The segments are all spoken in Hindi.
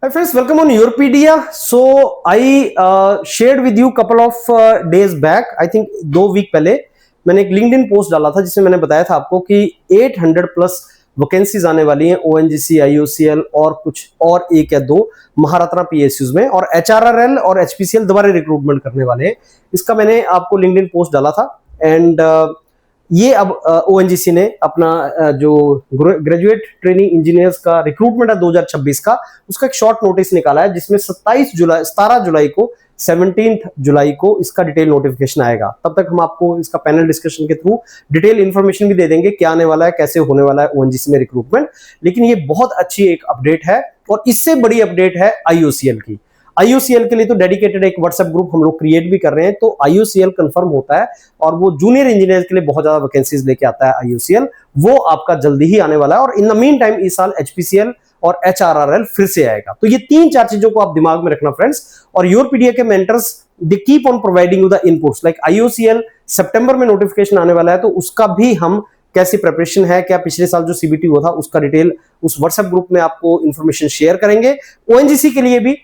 Hi friends, welcome on Europedia. So I shared with you couple of days back, I think 2 week पहले मैंने एक लिंक्डइन पोस्ट डाला था जिसमें मैंने बताया था आपको कि 800 प्लस वैकेंसीज आने वाली हैं ओएनजीसी, आईओसीएल और कुछ और एक या दो महारत्ना पीएसयूज में, और एचआरआरएल और एचपीसीएल दोबारा रिक्रूटमेंट करने वाले हैं। इसका मैंने आपको लिंक्डइन पोस्ट डाला था एंड ये अब ओएनजीसी ने अपना जो ग्रेजुएट ट्रेनिंग इंजीनियर्स का रिक्रूटमेंट है 2026 का, उसका एक शॉर्ट नोटिस निकाला है जिसमें 17 जुलाई को 17 जुलाई को इसका डिटेल नोटिफिकेशन आएगा। तब तक हम आपको इसका पैनल डिस्कशन के थ्रू डिटेल इंफॉर्मेशन भी दे देंगे क्या आने वाला है, कैसे होने वाला है ओएनजीसी में रिक्रूटमेंट। लेकिन ये बहुत अच्छी एक अपडेट है और इससे बड़ी अपडेट है आईओसीएल की। आईओसीएल के लिए तो डेडिकेटेड एक व्हाट्सएप ग्रुप हम लोग क्रिएट भी कर रहे हैं, तो आईओसीएल कंफर्म होता है और वो जूनियर इंजीनियर के लिए बहुत ज्यादा वैकेंसीज लेके आता है आईओसीएल, वो आपका जल्दी ही आने वाला है। और इन द मीन टाइम इस साल एचपीसीएल और एचआरआरएल फिर से आएगा। तो ये 3-4 चीजों को आप दिमाग में रखना फ्रेंड्स। और योरपीडिया के mentors they keep on providing you the inputs, like IOCL सितंबर में नोटिफिकेशन आने वाला है, तो उसका भी हम कैसी प्रिपरेशन है, क्या पिछले साल जो सीबीटी हुआ था उसका डिटेल उस व्हाट्सएप ग्रुप में आपको इंफॉर्मेशन शेयर करेंगे। ओएनजीसी के लिए भी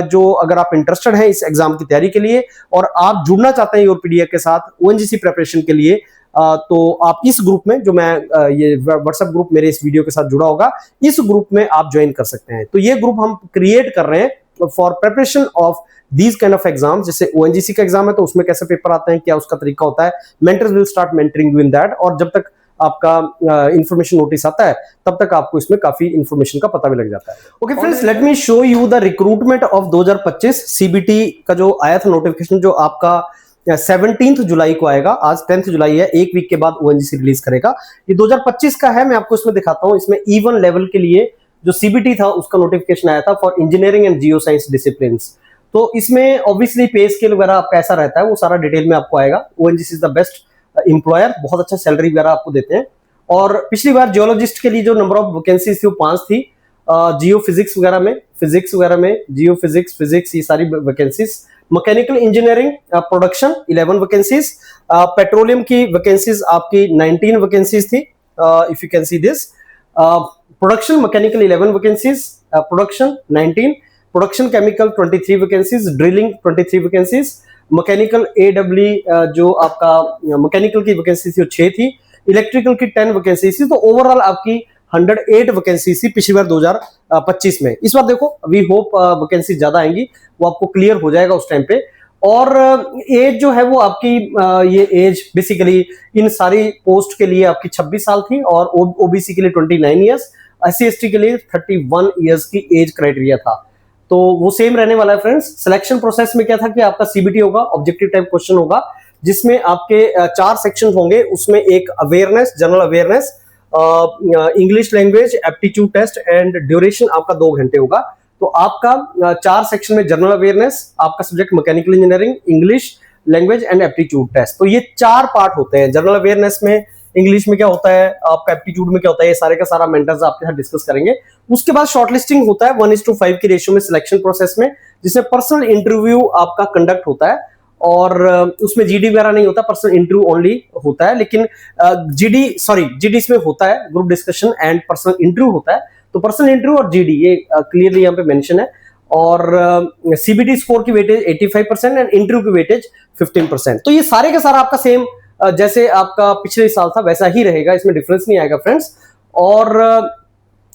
जो अगर आप इंटरेस्टेड हैं इस एग्जाम की तैयारी के लिए और आप जुड़ना चाहते हैं योरपीडिया के साथ ओएनजीसी प्रिपरेशन के लिए, तो आप इस ग्रुप में, जो मैं ये व्हाट्सएप ग्रुप मेरे इस वीडियो के साथ जुड़ा होगा, इस ग्रुप में आप ज्वाइन कर सकते हैं। तो ये ग्रुप हम क्रिएट कर रहे हैं for preparation of these kind of exam. जैसे ओएनजीसी का एग्जाम है तो उसमें कैसे पेपर आते हैं, क्या उसका तरीका होता है, mentors will start mentoring you in that. और जब तक आपका इंफॉर्मेशन नोटिस आता है तब तक आपको इसमें काफी इंफॉर्मेशन का पता भी लग जाता है। Okay friends, let me show you the recruitment of 2025 CBT का जो आया था नोटिफिकेशन, जो आपका 17 जुलाई को आएगा। आज 10 जुलाई है, एक वीक के बाद ओएनजीसी रिलीज करेगा। ये 2025 का है, मैं आपको इसमें दिखाता हूं। इसमें E1 लेवल के लिए जो सीबीटी था उसका नोटिफिकेशन आया था for engineering and geo science discipline. तो इसमें ऑब्वियसली पे स्केल वगैरह आपका ऐसा रहता है, वो सारा डिटेल में आपको आएगा। ONGC is the best employer, बहुत अच्छा सैलरी वगैरह आपको देते हैं। और पिछली बार जियोलॉजिस्ट के लिए जो नंबर ऑफ वैकेंसीज थी वो 5 थी। जियो फिजिक्स वगैरह में, जियो फिजिक्स ये सारी vacancies. Mechanical engineering production 11 vacancies. Petroleum की वैकेंसीज आपकी 19 वैकेंसीज थी, if you can see this. Production mechanical 11 vacancies, production 19, production chemical 23 vacancies, drilling 23 vacancies, mechanical AW जो आपका मैकेनिकल की वैकेंसी थी वो 6 थी, इलेक्ट्रिकल की 10 वैकेंसी थी। तो ओवरऑल आपकी 108 वैकेंसी थी पिछली बार 2025 में। इस बार देखो वी होप वैकेंसी ज्यादा आएंगी, वो आपको क्लियर हो जाएगा उस टाइम पे। और एज जो है वो आपकी ये एज बेसिकली इन सारी पोस्ट के लिए आपकी 26 साल थी और ओबीसी के लिए 29 ईयर्स, SC/ST के लिए 31 ईयर्स की एज क्राइटेरिया था। तो वो सेम रहने वाला है फ्रेंड्स। सिलेक्शन प्रोसेस में क्या था कि आपका सीबीटी होगा, ऑब्जेक्टिव टाइप क्वेश्चन होगा, जिसमें आपके 4 सेक्शन होंगे। उसमें एक awareness, general awareness, English language, aptitude test and duration आपका 2 घंटे होगा। तो आपका 4 सेक्शन में जनरल अवेयरनेस, आपका subject mechanical engineering, English language and aptitude test. तो ये 4 पार्ट होते हैं। जनरल अवेयरनेस में इंग्लिश में क्या होता है, आपका एप्टीट्यूड में क्या होता है, ये सारे का सारा मेंटर्स आपके साथ डिस्कस करेंगे। उसके बाद शॉर्टलिस्टिंग होता है 1:5 की रेशियो में सिलेक्शन प्रोसेस में, जिसमें पर्सनल इंटरव्यू आपका कंडक्ट होता है। और उसमें जीडी वगैरह नहीं होता, पर्सनल इंटरव्यू ओनली होता है। लेकिन जीडी इसमें होता है, group discussion and personal interview होता है। तो पर्सनल इंटरव्यू और जीडी ये क्लियरली यहाँ पे मेंशन है। और सीबीटी स्कोर की वेटेज 85% एंड इंटरव्यू की वेटेज 15%। तो ये सारे का सारा आपका सेम जैसे आपका पिछले साल था वैसा ही रहेगा, इसमें डिफरेंस नहीं आएगा फ्रेंड्स। और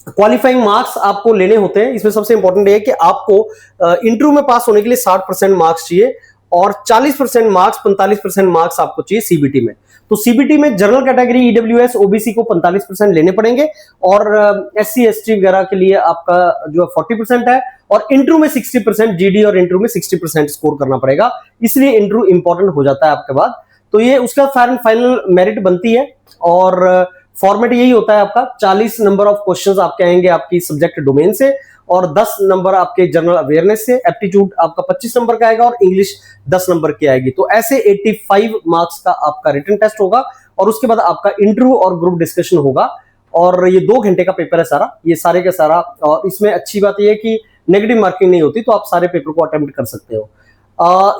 क्वालिफाइंग मार्क्स आपको लेने होते हैं। इसमें सबसे इंपॉर्टेंट है कि आपको इंटरव्यू में पास होने के लिए 60% मार्क्स चाहिए और 40% मार्क्स, 45% मार्क्स आपको चाहिए सीबीटी में। तो सीबीटी में जनरल कैटेगरी, ईडब्ल्यूएस, ओबीसी को 45% लेने पड़ेंगे और SC/ST वगैरह के लिए आपका जो 40% है, और इंटरव्यू में 60%, जीडी और इंटरव्यू में 60% स्कोर करना पड़ेगा। इसलिए इंटरव्यू इंपॉर्टेंट हो जाता है आपके बाद। तो ये उसका फाइनल मेरिट बनती है और फॉर्मेट यही होता है आपका। 40 नंबर ऑफ क्वेश्चंस आपके आएंगे आपकी सब्जेक्ट डोमेन से और 10 नंबर आपके जनरल अवेयरनेस से, एप्टीट्यूड आपका 25 नंबर का आएगा और इंग्लिश 10 नंबर की आएगी। तो ऐसे 85 मार्क्स का आपका रिटन टेस्ट होगा और उसके बाद आपका इंटरव्यू और ग्रुप डिस्कशन होगा। और ये 2 घंटे का पेपर है सारा, ये सारे का सारा। और इसमें अच्छी बात यह है कि नेगेटिव मार्किंग नहीं होती, तो आप सारे पेपर को अटेम्प्ट कर सकते हो।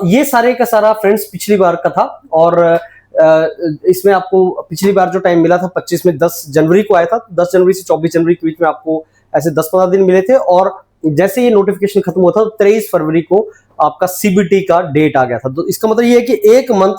ये सारे का सारा फ्रेंड्स पिछली बार का था। और इसमें आपको पिछली बार जो टाइम मिला था 25 में 10 जनवरी को आया था, 10 जनवरी से 24 जनवरी के बीच में आपको ऐसे 10-15 दिन मिले थे। और जैसे ये नोटिफिकेशन खत्म हुआ था तो 23 फरवरी को आपका सीबीटी का डेट आ गया था। तो इसका मतलब ये है कि एक मंथ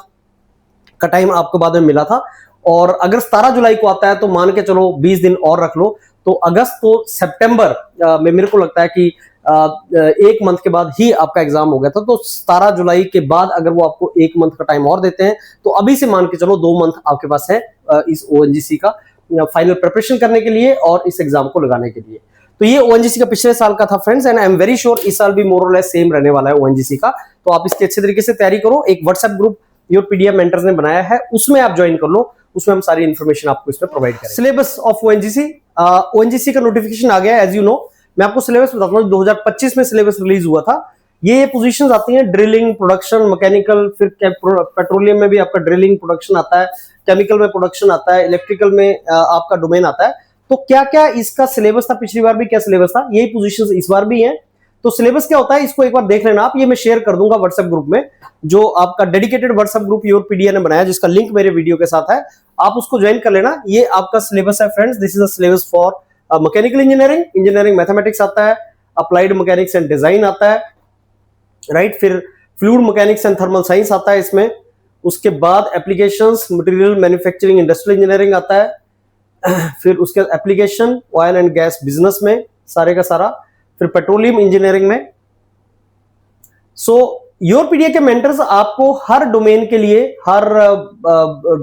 का टाइम आपको बाद में मिला था, और अगर 17 जुलाई को आता है तो मान के चलो 20 दिन और रख लो, तो अगस्त तो सितंबर में मेरे को लगता है कि एक मंथ के बाद ही आपका एग्जाम हो गया था। तो 17 जुलाई के बाद अगर वो आपको एक मंथ का टाइम और देते हैं तो अभी से मान के चलो 2 मंथ आपके पास है इस ओएनजीसी का फाइनल प्रिपरेशन करने के लिए और इस एग्जाम को लगाने के लिए। तो ये ओएनजीसी का पिछले साल का था friends, and I am very sure इस साल भी मोर और लेस सेम रहने वाला है ओएनजीसी का। तो आप इसकी अच्छे तरीके से तैयारी करो। एक WhatsApp group your PDF mentors ने बनाया है, उसमें आप ज्वाइन कर लो, उसमें हम सारी इंफॉर्मेशन आपको इसमें प्रोवाइड करेंगे। सिलेबस ऑफ ओएनजीसी, ओएनजीसी का नोटिफिकेशन आ गया है एज यू नो। मैं आपको सिलेबस बताता हूं, 2025 में सिलेबस रिलीज हुआ था। ये पोजीशंस आती हैं ड्रिलिंग, प्रोडक्शन, मैकेनिकल, फिर पेट्रोलियम में भी आपका ड्रिलिंग प्रोडक्शन आता है, केमिकल में प्रोडक्शन आता है, इलेक्ट्रिकल में आपका डोमेन आता है। तो क्या क्या इसका सिलेबस था, पिछली बार भी क्या सिलेबस था, यही पोजीशंस इस बार भी हैं। तो सिलेबस क्या होता है इसको एक बार देख लेना आप, ये मैं शेयर कर दूंगा व्हाट्सएप ग्रुप में, जो आपका dedicated WhatsApp group your PDF ने बनाया, जिसका लिंक मेरे वीडियो के साथ है, आप उसको ज्वाइन कर लेना। ये आपका सिलेबस है friends, this is a syllabus for mechanical engineering, engineering mathematics आता है, अप्लाइड मैकेनिक्स एंड डिजाइन आता है, राइट, फिर fluid mechanics and thermal science आता है इसमें, उसके बाद applications material manufacturing industrial engineering आता है, फिर उसके application oil and gas business में सारे का सारा, फिर पेट्रोलियम इंजीनियरिंग में। सो योर पीडीएफ के मेंटर्स आपको हर डोमेन के लिए, हर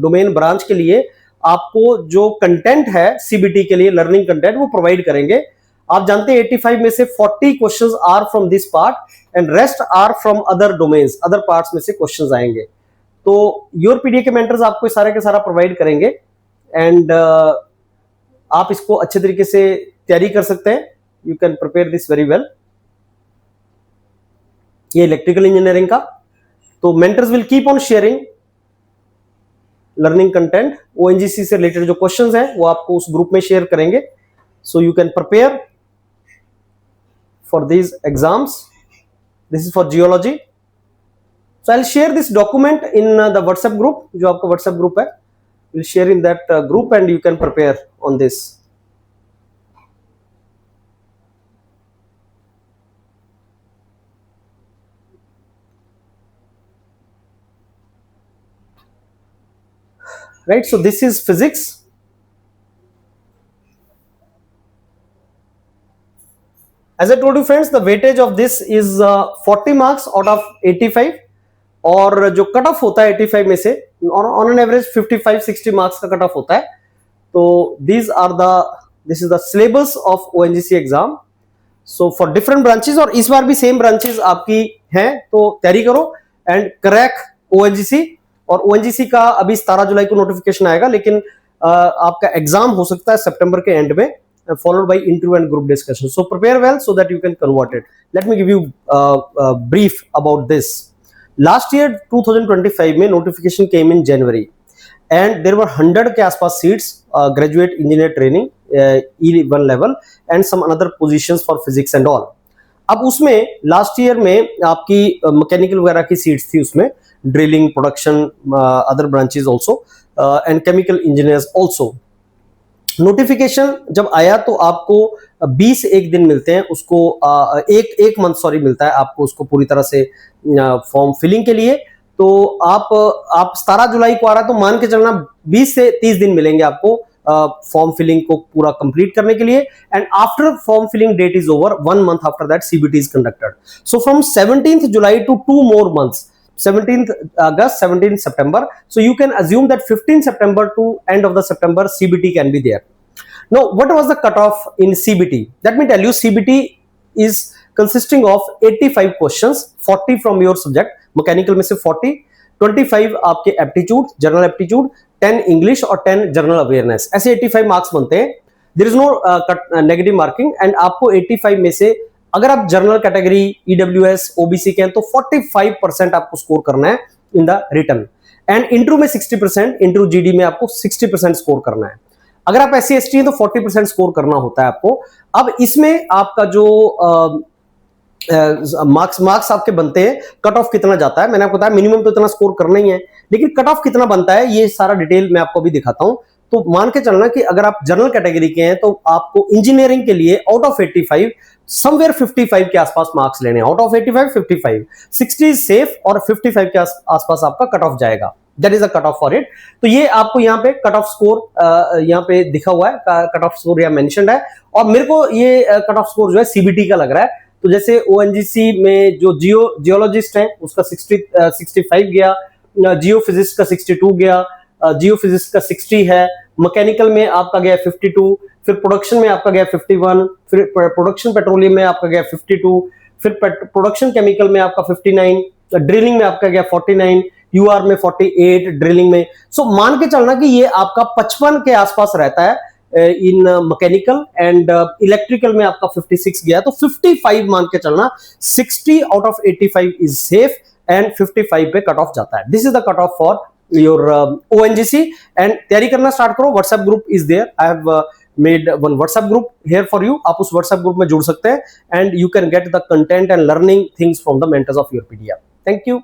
डोमेन ब्रांच के लिए आपको जो कंटेंट है सीबीटी के लिए, लर्निंग कंटेंट, वो प्रोवाइड करेंगे। आप जानते हैं 85 में से 40 questions are from this part and rest are from other domains, other parts में से क्वेश्चंस आएंगे। तो योर पीडीएफ के मेंटर्स आपको सारे के सारा प्रोवाइड करेंगे, एंड आप इसको अच्छे तरीके से तैयारी कर सकते हैं। You can prepare this very well. ये इलेक्ट्रिकल इंजीनियरिंग का, तो mentors will keep on sharing learning content, ONGC से रिलेटेड जो क्वेश्चंस हैं वो आपको उस ग्रुप में शेयर करेंगे, so you can prepare for these exams. This is for geology. So I will share this document in the WhatsApp group, जो आपका व्हाट्सएप ग्रुप है, will share in that group and you can prepare on this. Right, so this is physics. As I told you friends, the weightage of this is 40 marks out of 85, और जो कट ऑफ होता है 85 में से ऑन एन एवरेज 55-60 मार्क्स का कट ऑफ होता है। तो this is the syllabus of ONGC exam, so for different branches, और इस बार भी सेम ब्रांचेस आपकी हैं, तो तैयारी करो एंड क्रैक ओएनजीसी। और ओएनजीसी का अभी 17 जुलाई को नोटिफिकेशन आएगा, लेकिन आपका एग्जाम हो सकता है सितंबर के एंड में, followed by interview and group discussion. So prepare well so that you can convert it. Let me give you a brief about this. Last year 2025 में notification came in January and there were 100 के आसपास seats, graduate engineer training, E1 level and some another positions for physics and all. अब उसमें लास्ट ईयर में आपकी मैकेनिकल वगैरह की सीट्स थी, उसमें drilling, production, other branches also and chemical engineers also. Notification जब आया तो आपको 20 एक दिन मिलते हैं उसको, एक मंथ सॉरी मिलता है आपको उसको पूरी तरह से फॉर्म फिलिंग के लिए। तो आप 17 जुलाई को आ रहा है तो मान के चलना 20 से 30 दिन मिलेंगे आपको फॉर्म फिलिंग को पूरा कंप्लीट करने के लिए। And after form filling date is over, 1 month after that CBT is conducted. So from 17th July to 2 more months, 17th August, 17th September. So you can assume that 15th September to end of the September CBT can be there. Now, what was the cutoff in CBT? Let me tell you, CBT is consisting of 85 questions, 40 from your subject, mechanical में से 40, 25 आपके aptitude, general aptitude, 10 English और 10 general awareness, ऐसे 85 मार्क्स बनते हैं। There is no negative marking, and आपको 85 में से अगर आप जनरल कैटेगरी, ईडब्ल्यूएस, ओबीसी के हैं तो 45% आपको स्कोर करना है in the written, and interview में 60%, इंटरव्यू जीडी में आपको 60% स्कोर करना है। अगर आप एससी एसटी हैं तो 40% स्कोर करना होता है आपको। अब इसमें आपका जो मार्क्स आपके बनते हैं, कट ऑफ कितना जाता है, मैंने आपको बताया मिनिमम तो इतना स्कोर करना ही है, लेकिन कट ऑफ कितना बनता है ये सारा डिटेल मैं आपको अभी दिखाता हूं। तो मान के चलना कि अगर आप जनरल कैटेगरी के हैं तो आपको इंजीनियरिंग के लिए आउट ऑफ 85 समवेयर 55 के आसपास मार्क्स लेने हैं। आउट ऑफ 85 55, 60 इज सेफ और 55 के आसपास आपका कट ऑफ जाएगा। That is a cut off for it. तो ये आपको यहाँ पे कट ऑफ स्कोर यहाँ पे दिखा हुआ है, कट ऑफ स्कोर यहाँ मेंशन्ड है। और मेरे को ये कट ऑफ स्कोर जो है सीबीटी का लग रहा है। तो जैसे ओएनजीसी में जो जियोलॉजिस्ट है उसका 65 गया, जियो फिजिक्स का 62 गया, जियो फिजिक्स का 60 है, मैकेनिकल में आपका गया 52, फिर प्रोडक्शन में आपका गया 51, फिर प्रोडक्शन पेट्रोलियम में आपका गया 52, फिर प्रोडक्शन केमिकल में आपका 59, ड्रिलिंग में आपका गया 49, यूआर में 48 ड्रिलिंग में। सो मान के चलना कि ये आपका 55 के आसपास रहता है इन मैकेनिकल एंड इलेक्ट्रिकल में आपका 56 गया, तो 55 मान के चलना। 60 out of 85 is safe and 55 पे कट ऑफ जाता है। This is the cut off for your ONGC and तैयारी करना स्टार्ट करो। WhatsApp group is there, I have made one WhatsApp group here for you. आप उस व्हाट्सएप ग्रुप में जुड़ सकते हैं and you can get the content and learning things from the mentors of your PDF. Thank you.